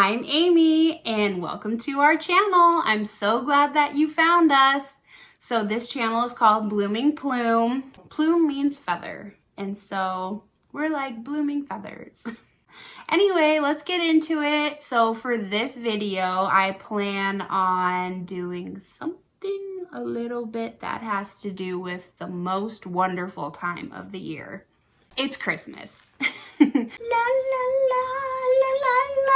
I'm Amy and welcome to our channel. I'm so glad that you found us. So this channel is called Blooming Plume. Plume means feather, and so we're like blooming feathers. Anyway, let's get into it. So for this video, I plan on doing something a little bit that has to do with the most wonderful time of the year. It's Christmas. La la la la la la la la la.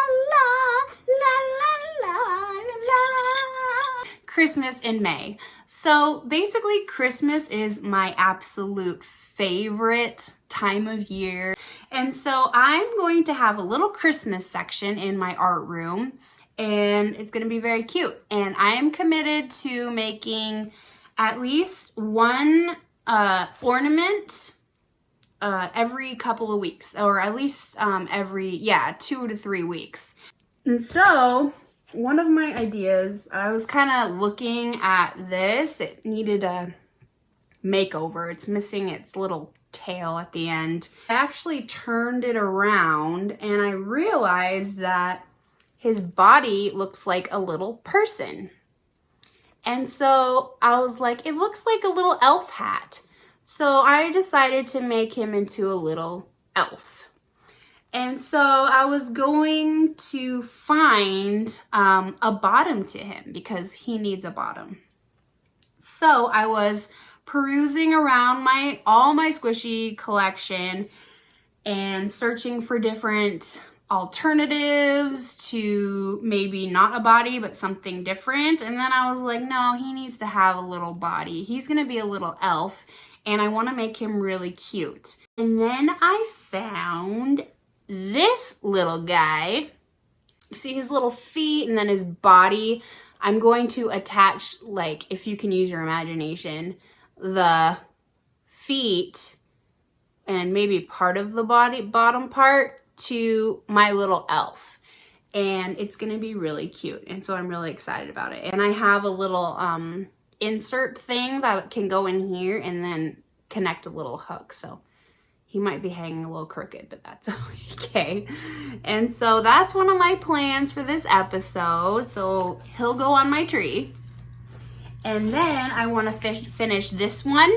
Christmas in May. So basically Christmas is my absolute favorite time of year. And so I'm going to have a little Christmas section in my art room, and it's going to be very cute. And I am committed to making at least one ornament every couple of weeks, or at least every 2 to 3 weeks. And so one of my ideas, I was kind of looking at this. It needed a makeover. It's missing its little tail at the end. I actually turned it around and I realized that his body looks like a little person. And so I was like, it looks like a little elf hat. So I decided to make him into a little elf. And so I was going to find a bottom to him because he needs a bottom. So I was perusing around all my squishy collection and searching for different alternatives to maybe not a body but something different. And then I was like, no, he needs to have a little body. He's gonna be a little elf and I want to make him really cute. And then I found this little guy. See his little feet and then his body. I'm going to attach, like, if you can use your imagination, the feet and maybe part of the bottom part to my little elf. And it's gonna be really cute. And so I'm really excited about it. And I have a little insert thing that can go in here and then connect a little hook. So he might be hanging a little crooked, but that's okay. And so that's one of my plans for this episode. So he'll go on my tree. And then I want to finish this one,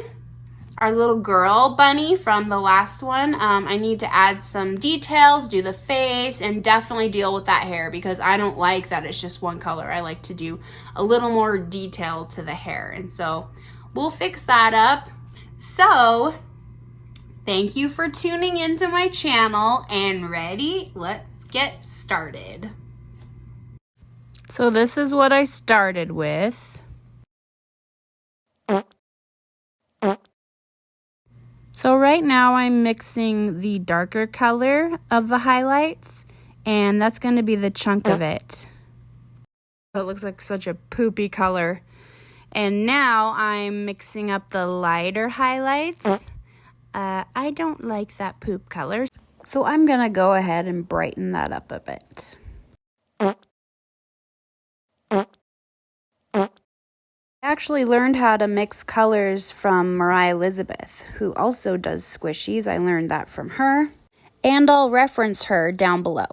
our little girl bunny from the last one. I need to add some details, do the face, and definitely deal with that hair because I don't like that it's just one color. I like to do a little more detail to the hair. And so we'll fix that up. So thank you for tuning into my channel, and ready? Let's get started. So this is what I started with. So right now I'm mixing the darker color of the highlights, and that's going to be the chunk of it. It looks like such a poopy color. And now I'm mixing up the lighter highlights. I don't like that poop color, so I'm going to go ahead and brighten that up a bit. I actually learned how to mix colors from Mariah Elizabeth, who also does squishies. I learned that from her, and I'll reference her down below.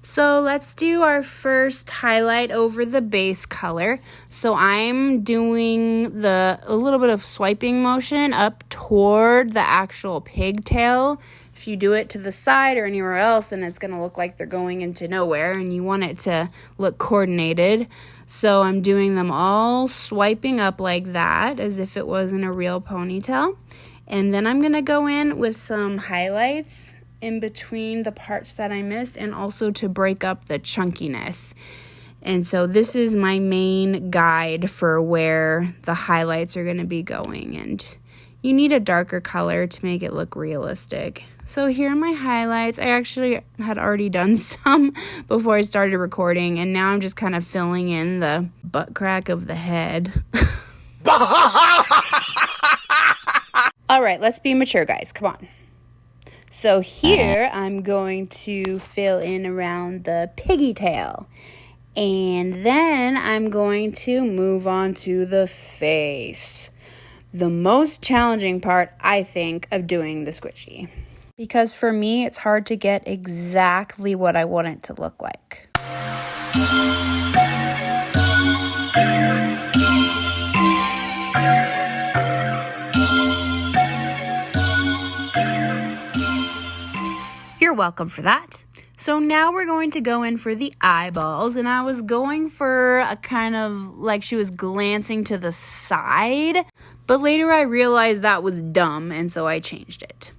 So let's do our first highlight over the base color. So I'm doing a little bit of swiping motion up toward the actual pigtail. If you do it to the side or anywhere else, then it's going to look like they're going into nowhere, and you want it to look coordinated. So I'm doing them all swiping up like that, as if it wasn't a real ponytail. And then I'm going to go in with some highlights in between the parts that I missed, and also to break up the chunkiness. And so this is my main guide for where the highlights are going to be going. And you need a darker color to make it look realistic. So here are my highlights. I actually had already done some before I started recording, and now I'm just kind of filling in the butt crack of the head. All right, let's be mature, guys. Come on. So here I'm going to fill in around the piggy tail. And then I'm going to move on to the face. The most challenging part, I think, of doing the squishy. Because for me, it's hard to get exactly what I want it to look like. You're welcome for that. So now we're going to go in for the eyeballs, and I was going for a kind of like she was glancing to the side, but later I realized that was dumb, and so I changed it.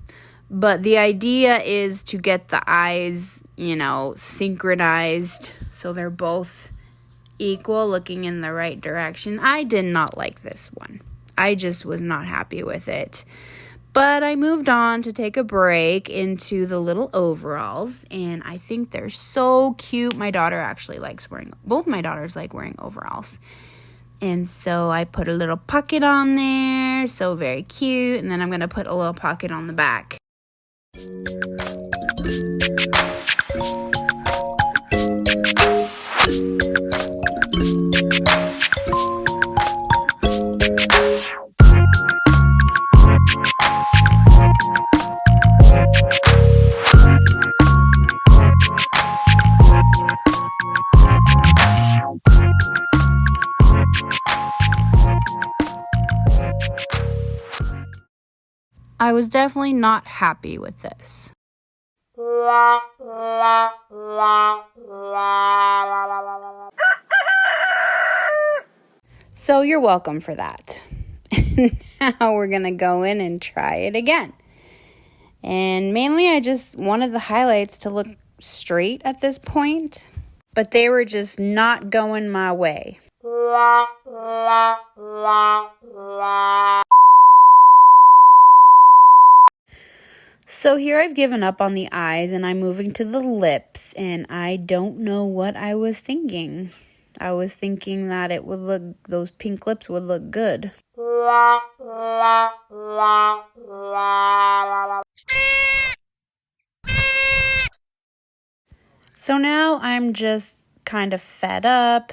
But the idea is to get the eyes, synchronized so they're both equal, looking in the right direction. I did not like this one. I just was not happy with it. But I moved on to take a break into the little overalls, and I think they're so cute. My daughter actually both my daughters like wearing overalls. And so I put a little pocket on there, so very cute, and then I'm going to put a little pocket on the back. I was definitely not happy with this. So you're welcome for that. Now we're going to go in and try it again. And mainly I just wanted the highlights to look straight at this point, but they were just not going my way. So here I've given up on the eyes and I'm moving to the lips, and I don't know what I was thinking. I was thinking that those pink lips would look good. So now I'm just kind of fed up.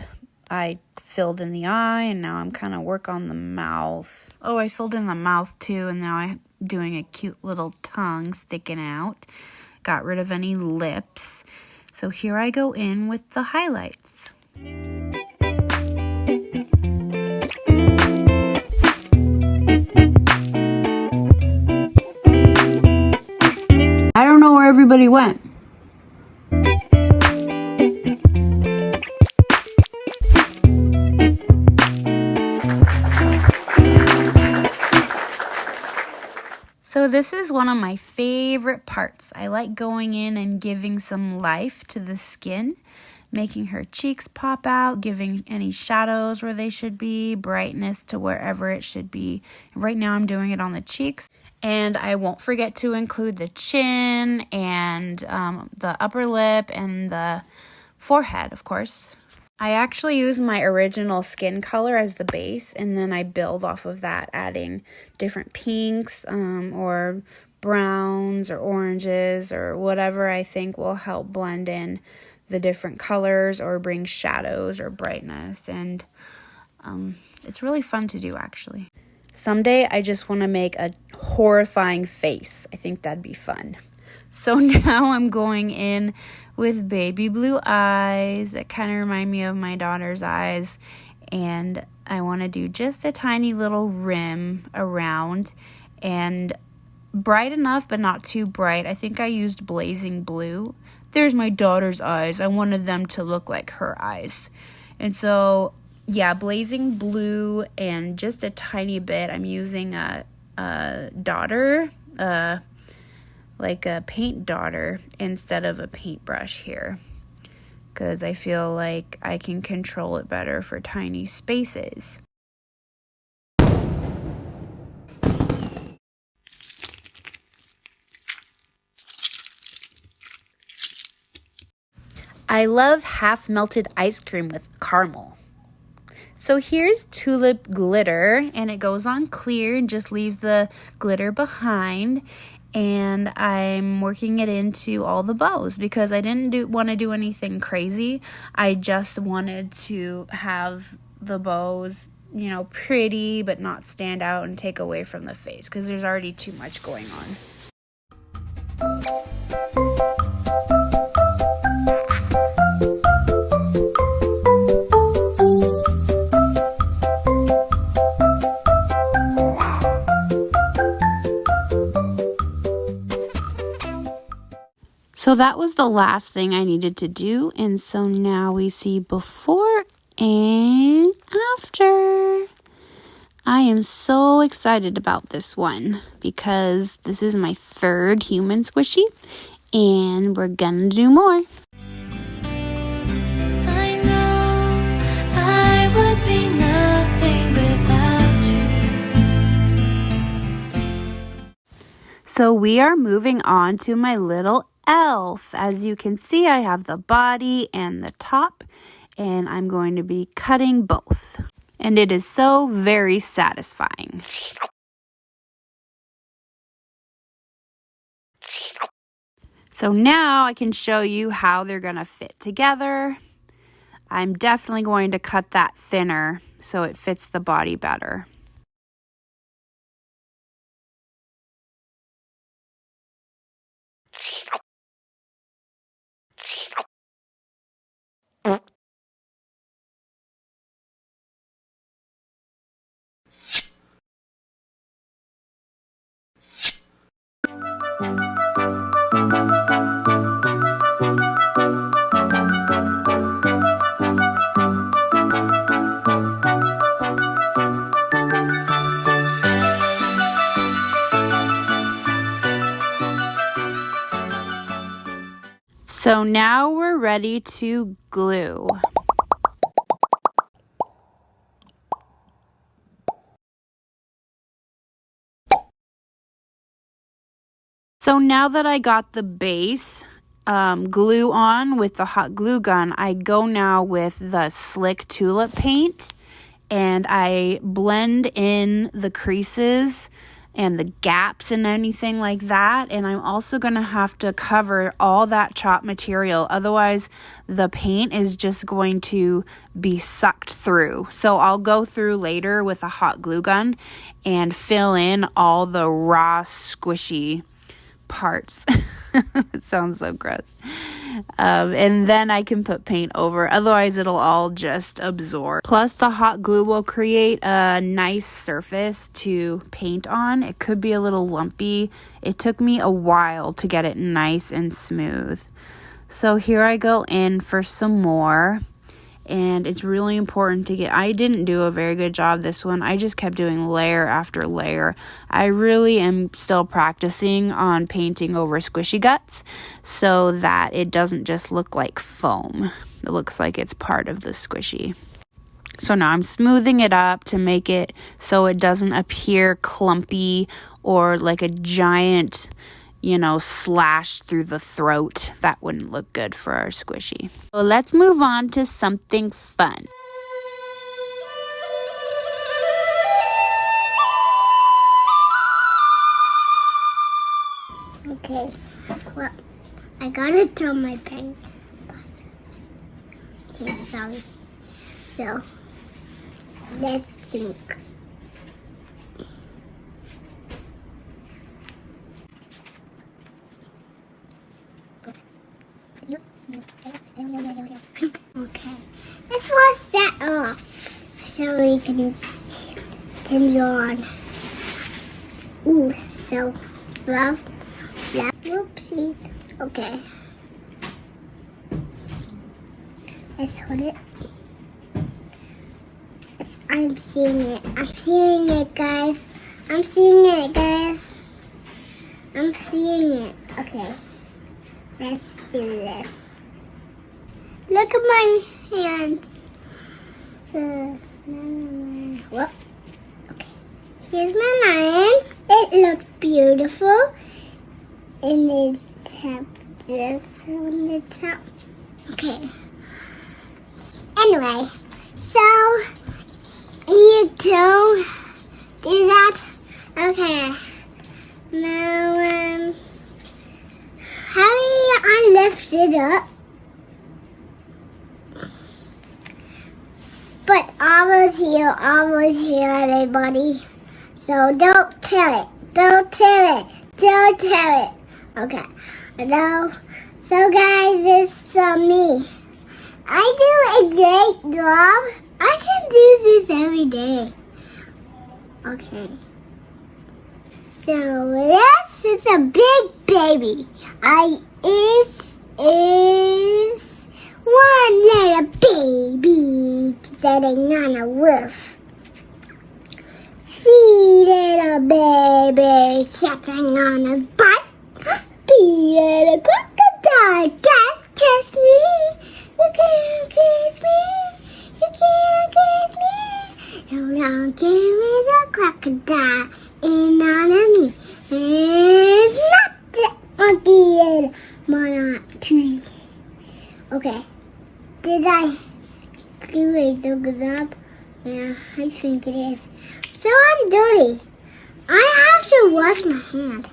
I filled in the eye, and now I'm kind of work on the mouth. Oh, I filled in the mouth too, and now I'm doing a cute little tongue sticking out. Got rid of any lips. So here I go in with the highlights. I don't know where everybody went. So this is one of my favorite parts. I like going in and giving some life to the skin, making her cheeks pop out, giving any shadows where they should be, brightness to wherever it should be. Right now I'm doing it on the cheeks. And I won't forget to include the chin and the upper lip and the forehead, of course. I actually use my original skin color as the base, and then I build off of that, adding different pinks or browns or oranges or whatever I think will help blend in the different colors or bring shadows or brightness. And it's really fun to do, actually. Someday I just want to make a horrifying face. I think that'd be fun. So now I'm going in with baby blue eyes that kind of remind me of my daughter's eyes. And I want to do just a tiny little rim around, and bright enough but not too bright. I think I used blazing blue. There's my daughter's eyes. I wanted them to look like her eyes. And so, yeah, blazing blue and just a tiny bit. I'm using a daughter, like a paint daughter instead of a paintbrush here, because I feel like I can control it better for tiny spaces. I love half melted ice cream with caramel. So here's tulip glitter, and it goes on clear and just leaves the glitter behind. And I'm working it into all the bows because I didn't want to do anything crazy. I just wanted to have the bows, pretty but not stand out and take away from the face because there's already too much going on. So that was the last thing I needed to do, and so now we see before and after. I am so excited about this one because this is my third human squishy, and we're gonna do more. I know I would be nothing without you. So we are moving on to my little elf. As you can see, I have the body and the top, and I'm going to be cutting both. And it is so very satisfying. So now I can show you how they're going to fit together. I'm definitely going to cut that thinner so it fits the body better. So now we're ready to glue. So now that I got the base glue on with the hot glue gun, I go now with the Slick Tulip paint and I blend in the creases and the gaps and anything like that. And I'm also going to have to cover all that chopped material. Otherwise, the paint is just going to be sucked through. So I'll go through later with a hot glue gun and fill in all the raw, squishy parts. It sounds so gross. And then I can put paint over. Otherwise, it'll all just absorb. Plus, the hot glue will create a nice surface to paint on. It could be a little lumpy. It took me a while to get it nice and smooth. So here I go in for some more. And it's really important to get, I didn't do a very good job this one. I just kept doing layer after layer. I really am still practicing on painting over squishy guts so that it doesn't just look like foam. It looks like it's part of the squishy. So now I'm smoothing it up to make it so it doesn't appear clumpy or like a giant, slash through the throat. That wouldn't look good for our squishy. So let's move on to something fun. Okay, well, I gotta throw my pen. Okay, sorry. So, let's sink. Okay, let's wash that off so we can continue on. Ooh, so rough. Whoopsies. Okay. Let's hold it. I'm seeing it. I'm seeing it, guys. I'm seeing it, guys. I'm seeing it. Okay. Let's do this. Look at my hands. Whoop. Okay. Here's my lion. It looks beautiful. And it's have this on the top. Okay. Anyway, so you don't do that. Okay. Now, how I lift it up, but almost here, everybody. So don't tell it. Don't tell it. Don't tell it. Okay. Now, so guys, it's me. I do a great job. I can do this every day. Okay. So this is a big baby. I is one little baby sitting on a roof. Sweet little baby sitting on a butt. Be little crocodile, can't kiss me. You can't kiss me. You can't kiss me. You don't give me a crocodile in on me. It's not the monkey little monarch tree. Okay. Did I do a good job? Yeah, I think it is. So I'm dirty. I have to wash my hand.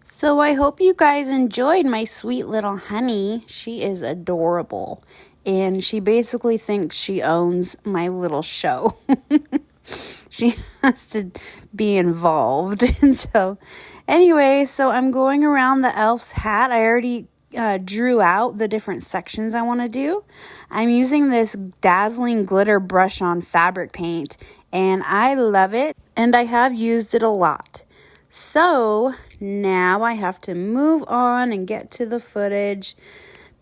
So I hope you guys enjoyed my sweet little honey. She is adorable. And she basically thinks she owns my little show. She has to be involved. And so anyway, so I'm going around the elf's hat. I already drew out the different sections I want to do. I'm using this dazzling glitter brush on fabric paint. And I love it. And I have used it a lot. So now I have to move on and get to the footage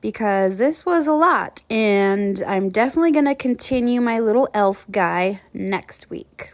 because this was a lot, and I'm definitely going to continue my little elf guy next week.